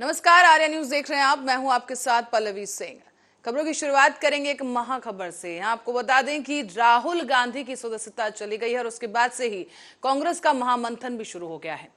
नमस्कार, आर्या न्यूज देख रहे हैं आप। मैं हूं आपके साथ पल्लवी सिंह। खबरों की शुरुआत करेंगे एक महाखबर से। यहां आपको बता दें कि राहुल गांधी की सदस्यता चली गई है और उसके बाद से ही कांग्रेस का महामंथन भी शुरू हो गया है।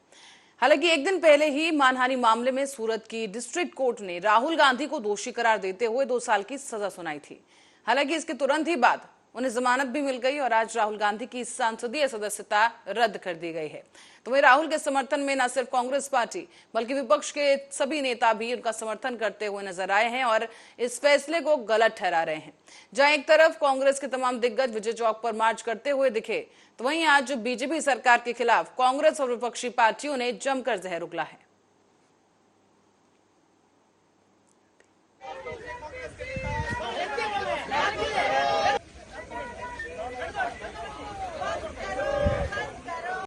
हालांकि एक दिन पहले ही मानहानि मामले में सूरत की डिस्ट्रिक्ट कोर्ट ने राहुल गांधी को दोषी करार देते हुए 2 साल की सजा सुनाई थी। हालांकि इसके तुरंत ही बाद उन्हें जमानत भी मिल गई और आज राहुल गांधी की संसदीय सदस्यता रद्द कर दी गई है। तो वहीं राहुल के समर्थन में न सिर्फ कांग्रेस पार्टी बल्कि विपक्ष के सभी नेता भी उनका समर्थन करते हुए नजर आए हैं और इस फैसले को गलत ठहरा रहे हैं। जहां एक तरफ कांग्रेस के तमाम दिग्गज विजय चौक पर मार्च करते हुए दिखे, तो वहीं आज बीजेपी सरकार के खिलाफ कांग्रेस और विपक्षी पार्टियों ने जमकर जहर उगला है।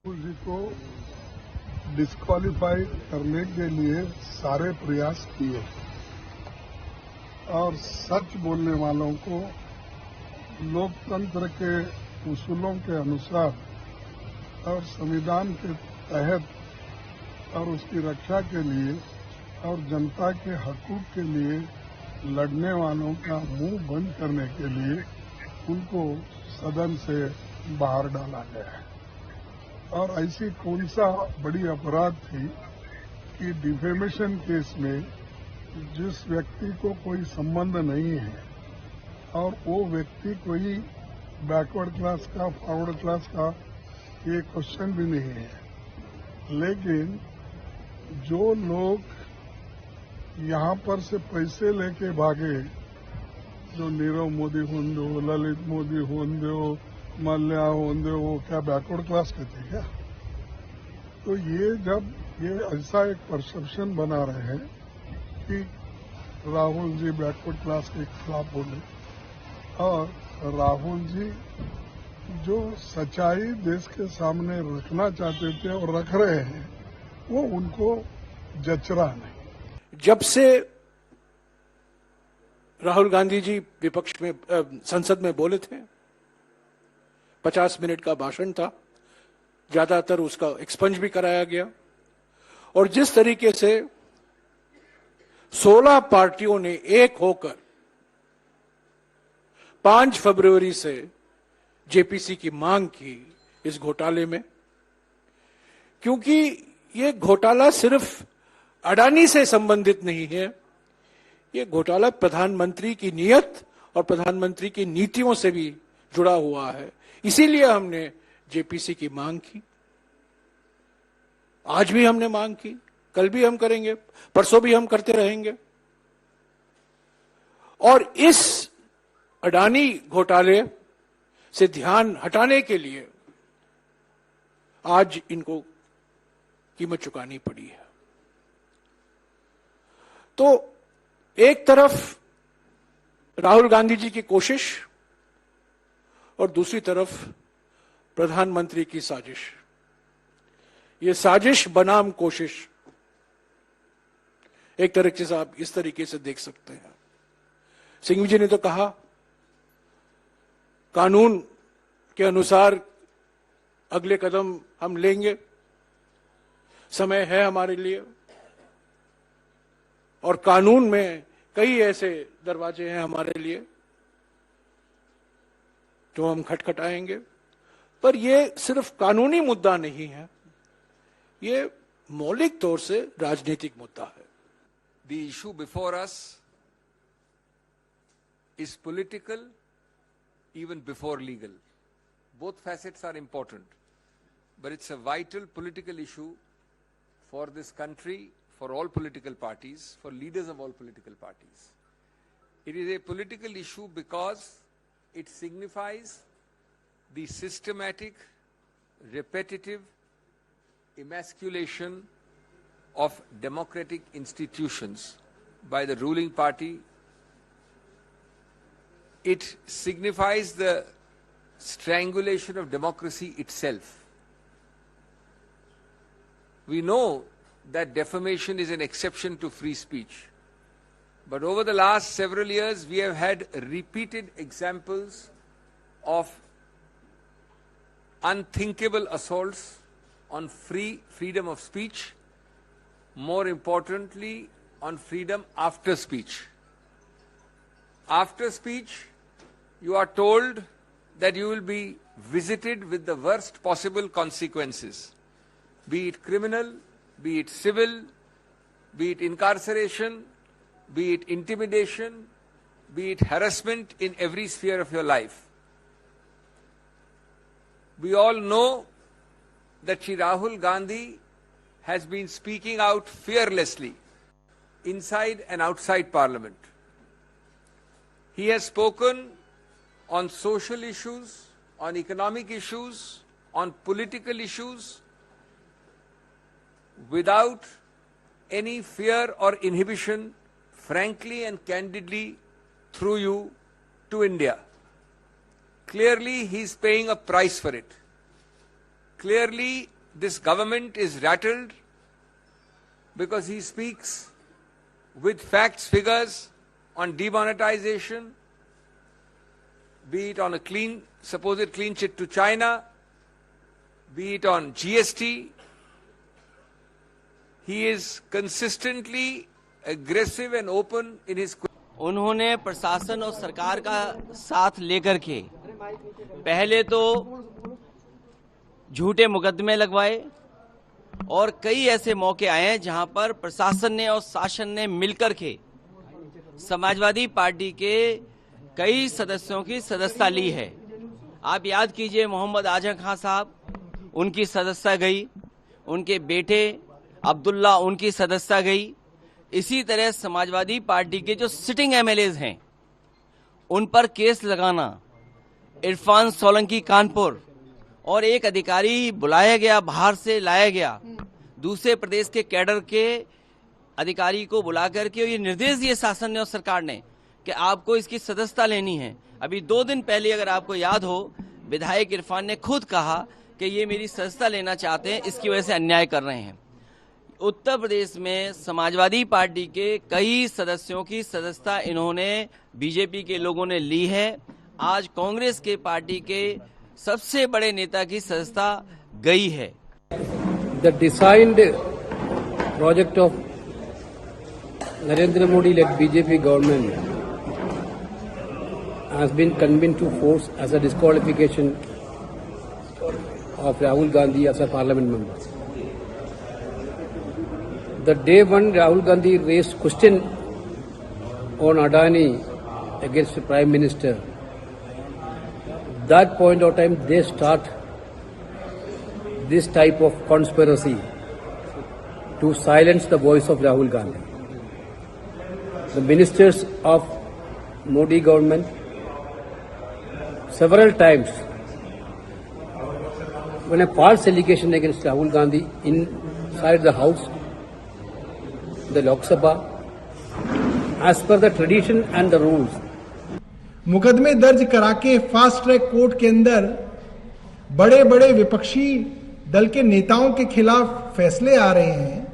जी को डिस्क्वालीफाई करने के लिए सारे प्रयास किए और सच बोलने वालों को लोकतंत्र के उसूलों के अनुसार और संविधान के तहत और उसकी रक्षा के लिए और जनता के हकूक के लिए लड़ने वालों का मुंह बंद करने के लिए उनको सदन से बाहर डाला गया है। और ऐसी कौन सा बड़ी अपराध थी कि डिफेमेशन केस में जिस व्यक्ति को कोई संबंध नहीं है और वो व्यक्ति कोई बैकवर्ड क्लास का फॉरवर्ड क्लास का ये क्वेश्चन भी नहीं है, लेकिन जो लोग यहाँ पर से पैसे लेके भागे, जो नीरव मोदी होंदे हो, ललित मोदी होंदे हो, मल्ल्या होंदे, वो क्या बैकवर्ड क्लास के थे क्या? तो ये जब ये ऐसा एक परसेप्शन बना रहे हैं कि राहुल जी बैकवर्ड क्लास के खिलाफ बोले और राहुल जी जो सच्चाई देश के सामने रखना चाहते थे और रख रहे हैं, वो उनको जच रहा नहीं। जब से राहुल गांधी जी विपक्ष में संसद में बोले थे, 50 मिनट का भाषण था, ज्यादातर उसका एक्सपंज भी कराया गया और जिस तरीके से 16 पार्टियों ने एक होकर 5 फरवरी से जेपीसी की मांग की इस घोटाले में, क्योंकि ये घोटाला सिर्फ अडानी से संबंधित नहीं है, ये घोटाला प्रधानमंत्री की नीयत और प्रधानमंत्री की नीतियों से भी जुड़ा हुआ है। इसीलिए हमने जेपीसी की मांग की। आज भी हमने मांग की, कल भी हम करेंगे, परसों भी हम करते रहेंगे। और इस अडानी घोटाले से ध्यान हटाने के लिए आज इनको कीमत चुकानी पड़ी है। तो एक तरफ राहुल गांधी जी की कोशिश और दूसरी तरफ प्रधानमंत्री की साजिश। ये साजिश बनाम कोशिश एक तरीके से आप इस तरीके से देख सकते हैं। सिंघवी जी ने तो कहा, कानून के अनुसार अगले कदम हम लेंगे, समय है हमारे लिए और कानून में कई ऐसे दरवाजे हैं हमारे लिए जो हम खटखटाएंगे। पर यह सिर्फ कानूनी मुद्दा नहीं है, ये मौलिक तौर से राजनीतिक मुद्दा है। The issue before us is political even before legal. Both facets are important, but it's a vital political issue for this country, for all political parties, for leaders of all political parties. It is a political issue because it signifies the systematic, repetitive emasculation of democratic institutions by the ruling party. It signifies the strangulation of democracy itself. We know that defamation is an exception to free speech. But over the last several years, we have had repeated examples of unthinkable assaults on freedom of speech, more importantly, on freedom after speech. After speech, you are told that you will be visited with the worst possible consequences, be it criminal, be it civil, be it incarceration, be it intimidation, be it harassment in every sphere of your life. We all know that Shri Rahul Gandhi has been speaking out fearlessly inside and outside Parliament. He has spoken on social issues, on economic issues, on political issues, without any fear or inhibition, frankly and candidly, through you to India. Clearly, he is paying a price for it. Clearly, this government is rattled because he speaks with facts, figures on demonetization, be it on a supposed clean chit to China, be it on GST. He is consistently aggressive and open in his. उन्होंने प्रशासन और सरकार का साथ लेकर के पहले तो झूठे मुकदमे लगवाए और कई ऐसे मौके आए हैं जहां पर प्रशासन ने और शासन ने मिलकर के समाजवादी पार्टी के कई सदस्यों की सदस्यता ली है। आप याद कीजिए, मोहम्मद आजम खान साहब, उनकी सदस्यता गई, उनके बेटे अब्दुल्ला, उनकी सदस्यता गई। इसी तरह समाजवादी पार्टी के जो सिटिंग एमएलएज हैं उन पर केस लगाना, इरफान सोलंकी कानपुर, और एक अधिकारी बुलाया गया, बाहर से लाया गया, दूसरे प्रदेश के कैडर के अधिकारी को बुला करके ये निर्देश दिए शासन ने और सरकार ने कि आपको इसकी सदस्यता लेनी है। अभी 2 दिन पहले, अगर आपको याद हो, विधायक इरफान ने खुद कहा कि ये मेरी सदस्यता लेना चाहते हैं, इसकी वजह से अन्याय कर रहे हैं। उत्तर प्रदेश में समाजवादी पार्टी के कई सदस्यों की सदस्यता इन्होंने, बीजेपी के लोगों ने ली है। आज कांग्रेस के पार्टी के सबसे बड़े नेता की सदस्यता गई है। The designed project of Narendra Modi led BJP government has been convened to force as a disqualification of Rahul Gandhi as a parliament member. The day when Rahul Gandhi raised question on Adani against the Prime Minister, that point of time they start this type of conspiracy to silence the voice of Rahul Gandhi. The ministers of Modi government several times, when a false allegation against Rahul Gandhi inside the house, the Lok Sabha, as per the tradition and the rules, मुकदमे दर्ज करा के fast track court के अंदर बड़े बड़े विपक्षी दल के नेताओं के खिलाफ फैसले आ रहे हैं।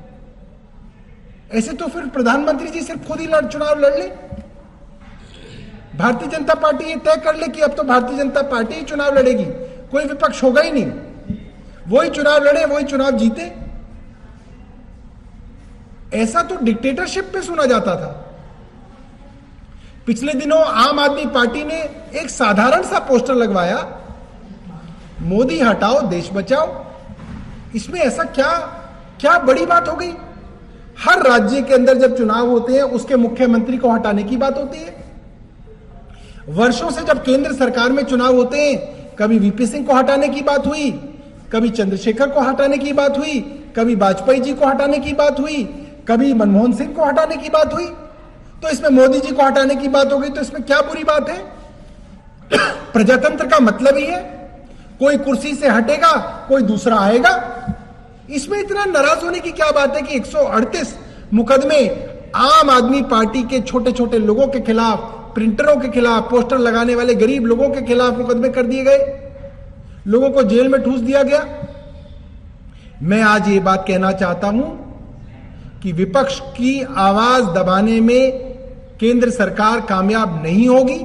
ऐसे तो फिर प्रधानमंत्री जी सिर्फ खुद ही चुनाव लड़ ले, भारतीय जनता पार्टी ये तय कर ले कि अब तो भारतीय जनता पार्टी ही चुनाव लड़ेगी, कोई विपक्ष होगा ही नहीं, वही चुनाव लड़े, वही चुनाव जीते। ऐसा तो डिक्टेटरशिप में सुना जाता था। पिछले दिनों आम आदमी पार्टी ने एक साधारण सा पोस्टर लगवाया, मोदी हटाओ देश बचाओ। इसमें ऐसा क्या बड़ी बात हो गई? हर राज्य के अंदर जब चुनाव होते हैं उसके मुख्यमंत्री को हटाने की बात होती है। वर्षों से जब केंद्र सरकार में चुनाव होते हैं, कभी वीपी सिंह को हटाने की बात हुई, कभी चंद्रशेखर को हटाने की बात हुई, कभी वाजपेयी जी को हटाने की बात हुई, कभी मनमोहन सिंह को हटाने की बात हुई, तो इसमें मोदी जी को हटाने की बात हो गई, तो इसमें क्या बुरी बात है? प्रजातंत्र का मतलब ही है, कोई कुर्सी से हटेगा, कोई दूसरा आएगा। इसमें इतना नाराज होने की क्या बात है कि 138 मुकदमे आम आदमी पार्टी के छोटे छोटे लोगों के खिलाफ, प्रिंटरों के खिलाफ, पोस्टर लगाने वाले गरीब लोगों के खिलाफ मुकदमे कर दिए गए, लोगों को जेल में ठूस दिया गया। मैं आज ये बात कहना चाहता हूं कि विपक्ष की आवाज दबाने में केंद्र सरकार कामयाब नहीं होगी,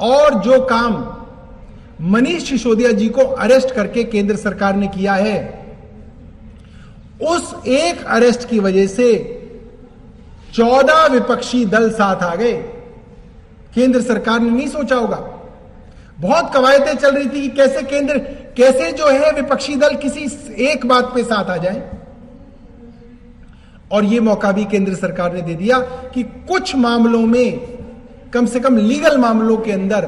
और जो काम मनीष सिसोदिया जी को अरेस्ट करके केंद्र सरकार ने किया है, उस एक अरेस्ट की वजह से 14 विपक्षी दल साथ आ गए। केंद्र सरकार ने नहीं सोचा होगा, बहुत कवायदें चल रही थी कि कैसे जो है विपक्षी दल किसी एक बात पे साथ आ जाए, और यह मौका भी केंद्र सरकार ने दे दिया कि कुछ मामलों में, कम से कम लीगल मामलों के अंदर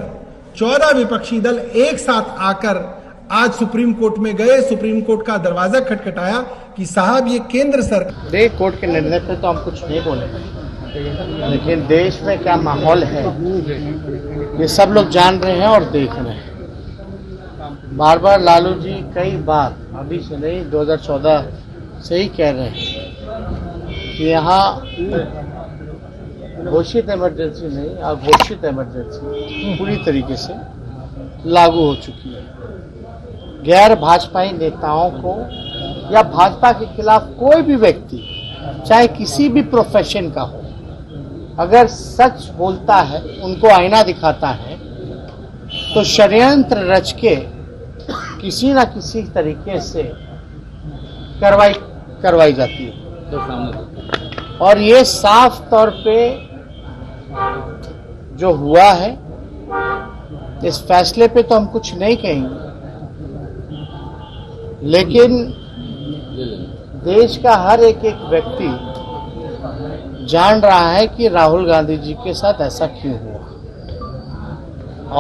14 विपक्षी दल एक साथ आकर आज सुप्रीम कोर्ट में गए। सुप्रीम कोर्ट का दरवाजा खटखटाया कि साहब ये केंद्र सरकार। देश कोर्ट के निर्णय पे तो हम कुछ नहीं बोलेंगे, लेकिन देश में क्या माहौल है ये सब लोग जान रहे हैं और देख रहे हैं। बार बार लालू जी कई बार, अभी से नहीं 2014 से ही कह रहे हैं कि यहाँ घोषित इमरजेंसी नहीं, अघोषित इमरजेंसी पूरी तरीके से लागू हो चुकी है। गैर भाजपाई नेताओं को या भाजपा के खिलाफ कोई भी व्यक्ति, चाहे किसी भी प्रोफेशन का हो, अगर सच बोलता है, उनको आईना दिखाता है, तो षड्यंत्र रच के किसी ना किसी तरीके से कार्रवाई करवाई जाती है। और ये साफ तौर पे जो हुआ है, इस फैसले पे तो हम कुछ नहीं कहेंगे, लेकिन देश का हर एक व्यक्ति जान रहा है कि राहुल गांधी जी के साथ ऐसा क्यों हुआ।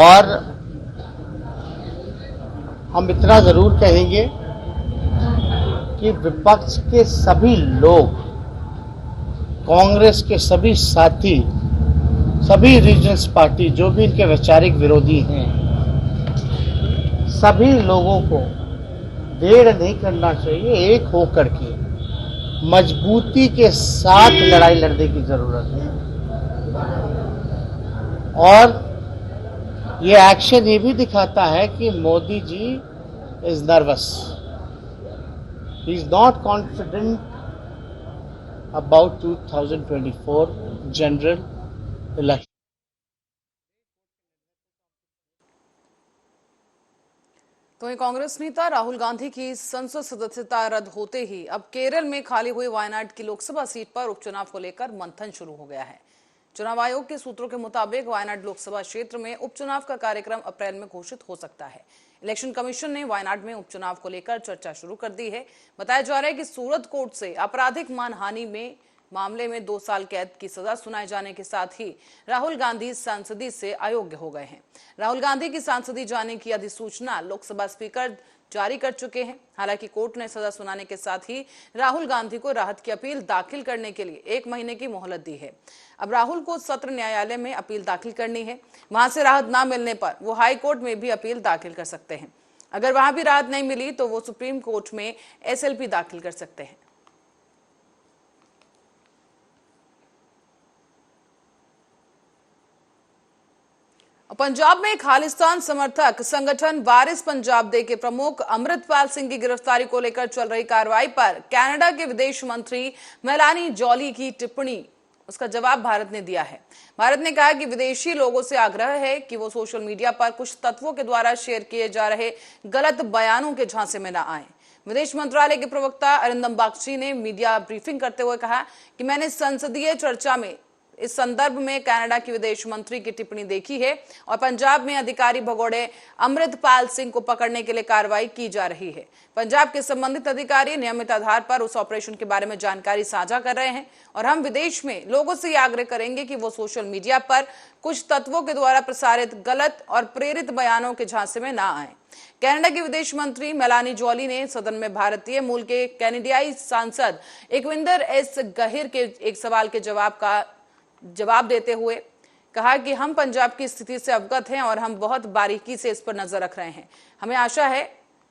और हम इतना जरूर कहेंगे कि विपक्ष के सभी लोग, कांग्रेस के सभी साथी, सभी रीजनल पार्टी जो भी इनके वैचारिक विरोधी हैं, सभी लोगों को देर नहीं करना चाहिए। एक होकर के मजबूती के साथ लड़ाई लड़ने की जरूरत है। और ये एक्शन ये भी दिखाता है कि Modi ji is nervous, he is not confident about 2024 general election. तो वहीं कांग्रेस नेता राहुल गांधी की संसद सदस्यता रद्द होते ही अब केरल में खाली हुई वायनाड की लोकसभा सीट पर उपचुनाव को लेकर मंथन शुरू हो गया है। चुनाव आयोग के सूत्रों के मुताबिक वायनाड लोकसभा क्षेत्र में उपचुनाव का कार्यक्रम अप्रैल में घोषित हो सकता है। इलेक्शन कमीशन ने वायनाड में उपचुनाव को लेकर चर्चा शुरू कर दी है। बताया जा रहा है कि सूरत कोर्ट से आपराधिक मानहानि में मामले में 2 साल कैद की सजा सुनाए जाने के साथ ही राहुल गांधी सांसदी से अयोग्य हो गए हैं। राहुल गांधी की सांसदी जाने की अधिसूचना लोकसभा स्पीकर जारी कर चुके हैं। हालांकि कोर्ट ने सजा सुनाने के साथ ही राहुल गांधी को राहत की अपील दाखिल करने के लिए 1 महीने की मोहलत दी है। अब राहुल को सत्र न्यायालय में अपील दाखिल करनी है। वहां से राहत न मिलने पर वो हाई कोर्ट में भी अपील दाखिल कर सकते हैं। अगर वहां भी राहत नहीं मिली तो वो सुप्रीम कोर्ट में SLP दाखिल कर सकते हैं। पंजाब में खालिस्तान समर्थक संगठन वारिस पंजाब दे के प्रमुख अमृतपाल सिंह की गिरफ्तारी को लेकर चल रही कार्रवाई पर कनाडा के विदेश मंत्री मेलानी जॉली की टिप्पणी, उसका जवाब भारत ने दिया है। भारत ने कहा कि विदेशी लोगों से आग्रह है कि वो सोशल मीडिया पर कुछ तत्वों के द्वारा शेयर किए जा रहे गलत बयानों के झांसे में न आए। विदेश मंत्रालय के प्रवक्ता अरिंदम बागची ने मीडिया ब्रीफिंग करते हुए कहा कि मैंने संसदीय चर्चा में इस संदर्भ में कनाडा की विदेश मंत्री की टिप्पणी देखी है और पंजाब में अधिकारी भगोड़े अमृतपाल सिंह को पकड़ने के लिए कार्रवाई की जा रही है। पंजाब के संबंधित अधिकारी नियमित आधार पर उस ऑपरेशन के बारे में जानकारी साझा कर रहे हैं और हम विदेश में लोगों से आग्रह करेंगे कि वो सोशल मीडिया पर कुछ तत्वों के द्वारा प्रसारित गलत और प्रेरित बयानों के झांसे में न आए। कनाडा की विदेश मंत्री मेलानी जॉली ने सदन में भारतीय मूल के कैनेडियाई सांसद एकविंदर एस गहिर के एक सवाल के जवाब देते हुए कहा कि हम पंजाब की स्थिति से अवगत हैं और हम बहुत बारीकी से इस पर नजर रख रहे हैं। हमें आशा है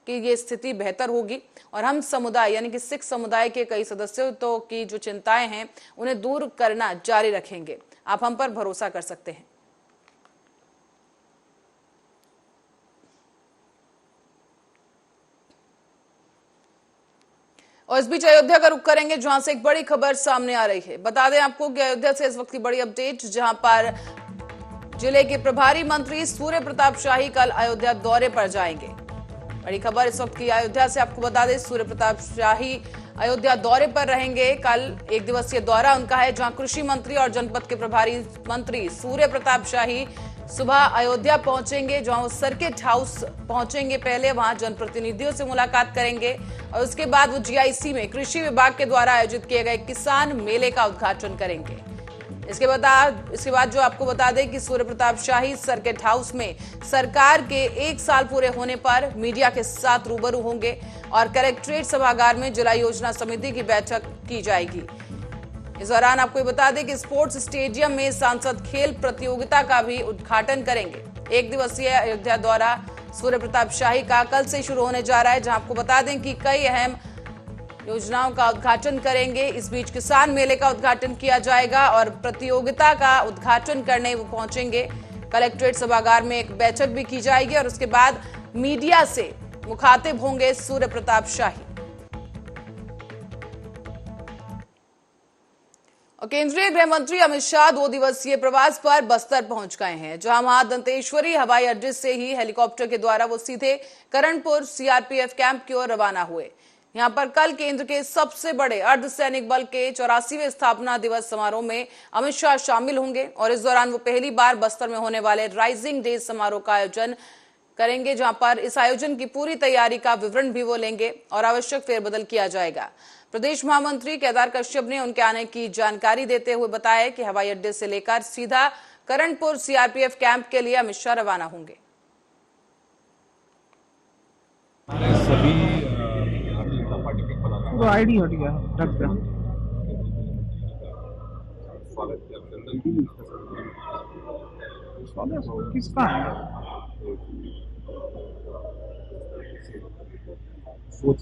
कि ये स्थिति बेहतर होगी और हम समुदाय यानी कि सिख समुदाय के कई सदस्यों की जो चिंताएं हैं उन्हें दूर करना जारी रखेंगे। आप हम पर भरोसा कर सकते हैं। और इस बीच अयोध्या का रुख करेंगे जहां से एक बड़ी खबर सामने आ रही है। बता दें आपको कि अयोध्या से इस वक्त की बड़ी अपडेट, जहां पर जिले के प्रभारी मंत्री सूर्य प्रताप शाही कल अयोध्या दौरे पर जाएंगे। बड़ी खबर इस वक्त की अयोध्या से आपको बता दें, सूर्य प्रताप शाही अयोध्या दौरे पर रहेंगे। कल एक दिवसीय दौरा उनका है, जहां कृषि मंत्री और जनपद के प्रभारी मंत्री सूर्य प्रताप शाही सुबह अयोध्या पहुंचेंगे, जहां वो सर्किट हाउस पहुंचेंगे। पहले वहां जनप्रतिनिधियों से मुलाकात करेंगे और उसके बाद वो जीआईसी में कृषि विभाग के द्वारा आयोजित किए गए किसान मेले का उद्घाटन करेंगे। इसके बाद जो आपको बता दें कि सूर्य प्रताप शाही सर्किट हाउस में सरकार के 1 साल पूरे होने पर मीडिया के साथ रूबरू होंगे और कलेक्ट्रेट सभागार में जिला योजना समिति की बैठक की जाएगी। इस दौरान आपको बता दें कि स्पोर्ट्स स्टेडियम में सांसद खेल प्रतियोगिता का भी उद्घाटन करेंगे। एक दिवसीय अयोध्या दौरा सूर्य प्रताप शाही का कल से शुरू होने जा रहा है, जहां आपको बता दें कि कई अहम योजनाओं का उद्घाटन करेंगे। इस बीच किसान मेले का उद्घाटन किया जाएगा और प्रतियोगिता का उद्घाटन करने वो पहुंचेंगे। कलेक्ट्रेट सभागार में एक बैठक भी की जाएगी और उसके बाद मीडिया से मुखातिब होंगे सूर्य प्रताप शाही। और केंद्रीय गृह मंत्री अमित शाह 2 दिवसीय प्रवास पर बस्तर पहुंच गए हैं, जहां महादंतेश्वरी हवाई अड्डे से ही हेलीकॉप्टर के द्वारा वो सीधे करणपुर सीआरपीएफ कैंप की ओर रवाना हुए। यहां पर कल केंद्र के सबसे बड़े अर्धसैनिक बल के 84वें स्थापना दिवस समारोह में अमित शाह शामिल होंगे और इस दौरान वो पहली बार बस्तर में होने वाले राइजिंग डे समारोह का आयोजन करेंगे, जहां पर इस आयोजन की पूरी तैयारी का विवरण भी वो लेंगे और आवश्यक फेरबदल किया जाएगा। प्रदेश महामंत्री केदार कश्यप ने उनके आने की जानकारी देते हुए बताया कि हवाई अड्डे से लेकर सीधा करणपुर सीआरपीएफ कैंप के लिए अमित शाह रवाना होंगे। सभी भारतीय जनता पार्टी के पदाधिकारी आईडी हट गया रख दिया स्वागत किसका है सोच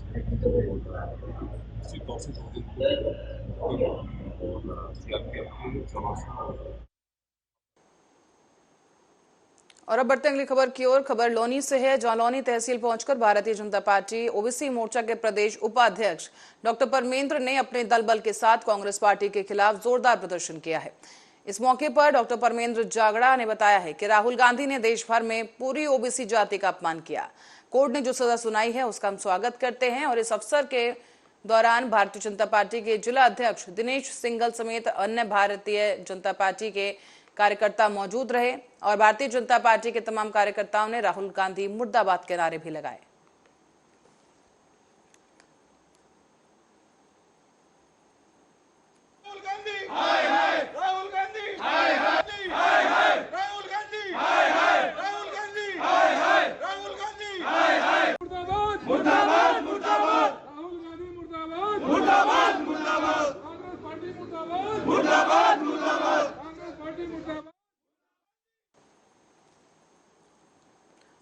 और अब बढ़ते हैं अगली खबर की ओर। खबर लोनी से है, जहां लोनी तहसील पहुंचकर भारतीय जनता पार्टी ओबीसी मोर्चा के प्रदेश उपाध्यक्ष डॉक्टर परमेंद्र ने अपने दल बल के साथ कांग्रेस पार्टी के खिलाफ जोरदार प्रदर्शन किया है। इस मौके पर डॉक्टर परमेंद्र जागड़ा ने बताया है कि राहुल गांधी ने देश भर में पूरी ओबीसी जाति का अपमान किया। कोर्ट ने जो सजा सुनाई है उसका हम स्वागत करते हैं और इस अवसर के दौरान भारतीय जनता पार्टी के जिला अध्यक्ष दिनेश सिंघल समेत अन्य भारतीय जनता पार्टी के कार्यकर्ता मौजूद रहे और भारतीय जनता पार्टी के तमाम कार्यकर्ताओं ने राहुल गांधी मुर्दाबाद के नारे भी लगाए।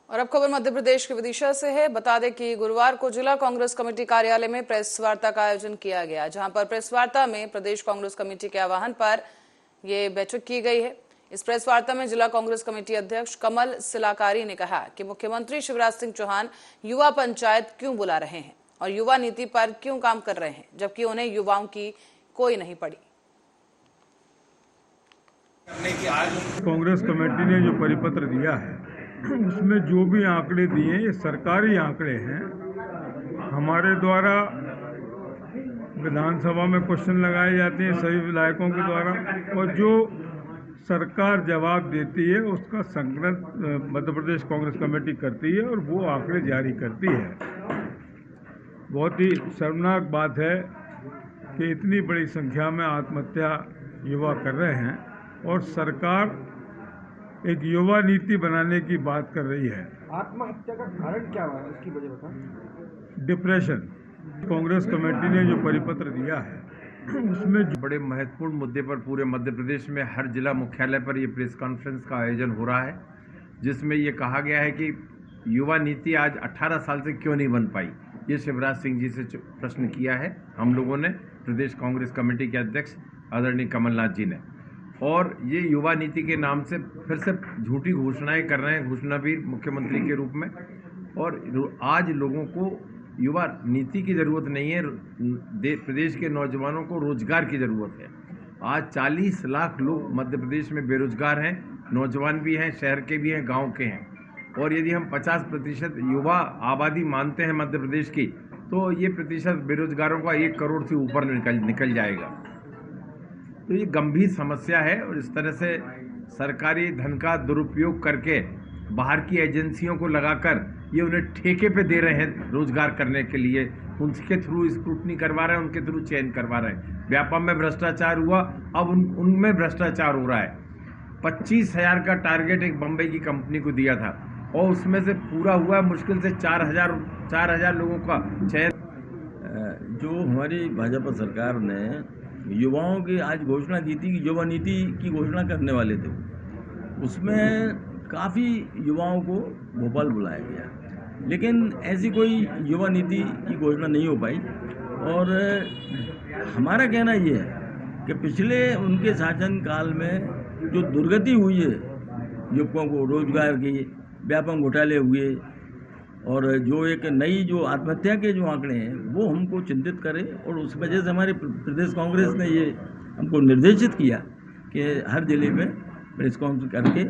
और अब खबर मध्य प्रदेश के विदिशा से है। बता दें कि गुरुवार को जिला कांग्रेस कमेटी कार्यालय में प्रेस वार्ता का आयोजन किया गया, जहां पर प्रेस वार्ता में प्रदेश कांग्रेस कमेटी के आह्वान पर यह बैठक की गई है। इस प्रेस वार्ता में जिला कांग्रेस कमेटी अध्यक्ष कमल सिलाकारी ने कहा कि मुख्यमंत्री शिवराज सिंह चौहान युवा पंचायत क्यों बुला रहे हैं और युवा नीति पर क्यों काम कर रहे हैं, जबकि उन्हें युवाओं की कोई नहीं पड़ी। कांग्रेस कमेटी ने जो परिपत्र दिया है उसमें जो भी आंकड़े दिए ये सरकारी आंकड़े हैं। हमारे द्वारा विधानसभा में क्वेश्चन लगाए जाते हैं सभी विधायकों के द्वारा और जो सरकार जवाब देती है उसका संकलन मध्य प्रदेश कांग्रेस कमेटी करती है और वो आंकड़े जारी करती है। बहुत ही शर्मनाक बात है कि इतनी बड़ी संख्या में आत्महत्या युवा कर रहे हैं और सरकार एक युवा नीति बनाने की बात कर रही है। आत्महत्या का कारण क्या हुआ है, उसकी वजह बताएं। डिप्रेशन। कांग्रेस कमेटी ने जो परिपत्र दिया है उसमें बड़े महत्वपूर्ण मुद्दे पर पूरे मध्य प्रदेश में हर जिला मुख्यालय पर ये प्रेस कॉन्फ्रेंस का आयोजन हो रहा है, जिसमें ये कहा गया है कि युवा नीति आज 18 साल से क्यों नहीं बन पाई। ये शिवराज सिंह जी से प्रश्न किया है हम लोगों ने, प्रदेश कांग्रेस कमेटी के अध्यक्ष आदरणीय कमलनाथ जी ने, और ये युवा नीति के नाम से फिर से झूठी घोषणाएं कर रहे हैं घोषणावीर मुख्यमंत्री के रूप में। और आज लोगों को युवा नीति की ज़रूरत नहीं है, प्रदेश के नौजवानों को रोजगार की ज़रूरत है। आज 40 लाख लोग मध्य प्रदेश में बेरोजगार हैं, नौजवान भी हैं, शहर के भी हैं, गांव के हैं। और यदि हम 50% युवा आबादी मानते हैं मध्य प्रदेश की, तो ये प्रतिशत बेरोजगारों का 1 करोड़ से ऊपर निकल जाएगा। तो ये गंभीर समस्या है और इस तरह से सरकारी धन का दुरुपयोग करके बाहर की एजेंसियों को लगाकर ये उन्हें ठेके पे दे रहे हैं रोजगार करने के लिए, उनके थ्रू स्क्रूटनी करवा रहे हैं, उनके थ्रू चयन करवा रहे हैं। व्यापम में भ्रष्टाचार हुआ, अब उनमें भ्रष्टाचार हो रहा है। 25,000 का टारगेट एक बम्बई की कंपनी को दिया था और उसमें से पूरा हुआ मुश्किल से 4,000 लोगों का चयन। जो हमारी भाजपा सरकार ने युवाओं की आज घोषणा की थी कि युवा नीति की घोषणा करने वाले थे, उसमें काफ़ी युवाओं को भोपाल बुलाया गया, लेकिन ऐसी कोई युवा नीति की घोषणा नहीं हो पाई। और हमारा कहना ये है कि पिछले उनके शासनकाल में जो दुर्गति हुई है युवकों को रोजगार की, व्यापक घोटाले हुए और जो एक नई जो आत्महत्या के जो आंकड़े हैं वो हमको चिंतित करें। और उस वजह से हमारे प्रदेश कांग्रेस ने ये हमको निर्देशित किया कि हर जिले में प्रेस कॉन्फ्रेंस करके।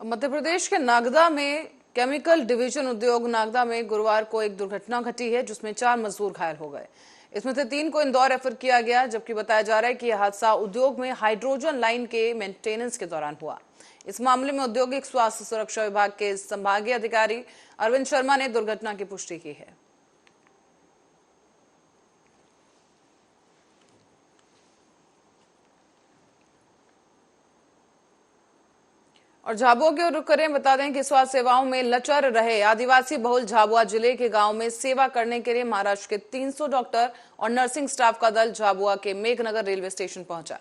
मध्य प्रदेश के नागदा में केमिकल डिवीजन उद्योग नागदा में गुरुवार को एक दुर्घटना घटी है जिसमें 4 मजदूर घायल हो गए। इसमें से 3 को इंदौर रेफर किया गया, जबकि बताया जा रहा है कि यह हादसा उद्योग में हाइड्रोजन लाइन के मेंटेनेंस के दौरान हुआ। इस मामले में औद्योगिक स्वास्थ्य सुरक्षा विभाग के संभागीय अधिकारी अरविंद शर्मा ने दुर्घटना की पुष्टि की है। और झाबुआ के रुख करें, बता दें कि स्वास्थ्य सेवाओं में लचर रहे आदिवासी बहुल झाबुआ जिले के गांव में सेवा करने के लिए महाराष्ट्र के 300 डॉक्टर और नर्सिंग स्टाफ का दल झाबुआ के मेघनगर रेलवे स्टेशन पहुंचा।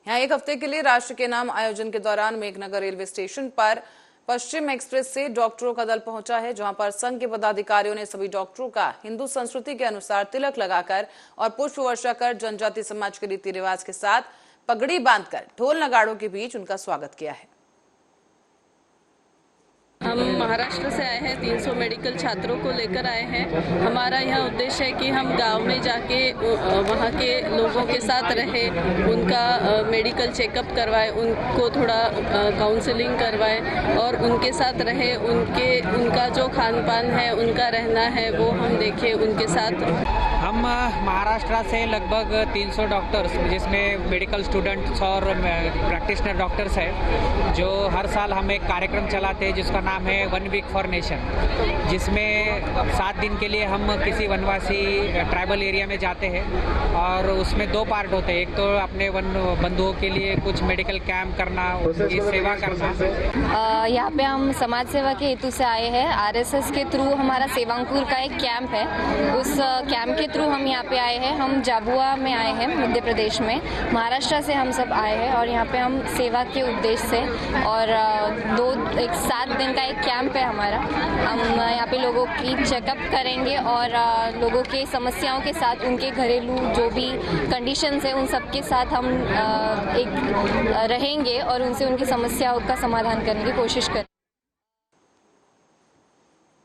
यहां 1 हफ्ते के लिए राष्ट्र के नाम आयोजन के दौरान मेघनगर रेलवे स्टेशन पर पश्चिम एक्सप्रेस से डॉक्टरों का दल पहुंचा है, जहां पर संघ के पदाधिकारियों ने सभी डॉक्टरों का हिंदू संस्कृति के अनुसार तिलक लगाकर और पुष्प वर्षा कर जनजाति समाज के रीति रिवाज के साथ पगड़ी बांधकर ढोल नगाड़ों के बीच उनका स्वागत किया है। हम महाराष्ट्र से आए हैं, 300 मेडिकल छात्रों को लेकर आए हैं। हमारा यह उद्देश्य है कि हम गांव में जाके वहां के लोगों के साथ रहे, उनका मेडिकल चेकअप करवाएं, उनको थोड़ा काउंसलिंग करवाएं और उनके साथ रहे, उनका जो खान पान है, उनका रहना है, वो हम देखें उनके साथ। हम महाराष्ट्र से लगभग 300 डॉक्टर्स, जिसमें मेडिकल स्टूडेंट्स और प्रैक्टिशनर डॉक्टर्स हैं, जो हर साल हम एक कार्यक्रम चलाते हैं जिसका नाम है 1 वीक फॉर नेशन, जिसमें 7 दिन के लिए हम किसी वनवासी ट्राइबल एरिया में जाते हैं और उसमें 2 पार्ट होते हैं। एक तो अपने वन बंधुओं के लिए कुछ मेडिकल कैंप करना, उनकी सेवा करना। यहाँ पे हम समाज सेवा के हेतु से आए हैं। आरएसएस के थ्रू हमारा सेवांकुर का एक कैंप है, उस कैंप के थ्रू हम यहाँ पे आए हैं। हम झाबुआ में आए हैं मध्य प्रदेश में, महाराष्ट्र से हम सब आए हैं और यहाँ पे हम सेवा के उद्देश्य से और 7 दिन का एक कैंप है हमारा। हम यहाँ पे लोगों की चेकअप करेंगे और लोगों के समस्याओं के साथ, उनके घरेलू जो भी कंडीशंस है उन सब के साथ हम एक रहेंगे और उनसे उनकी समस्याओं का समाधान करने की कोशिश करेंगे।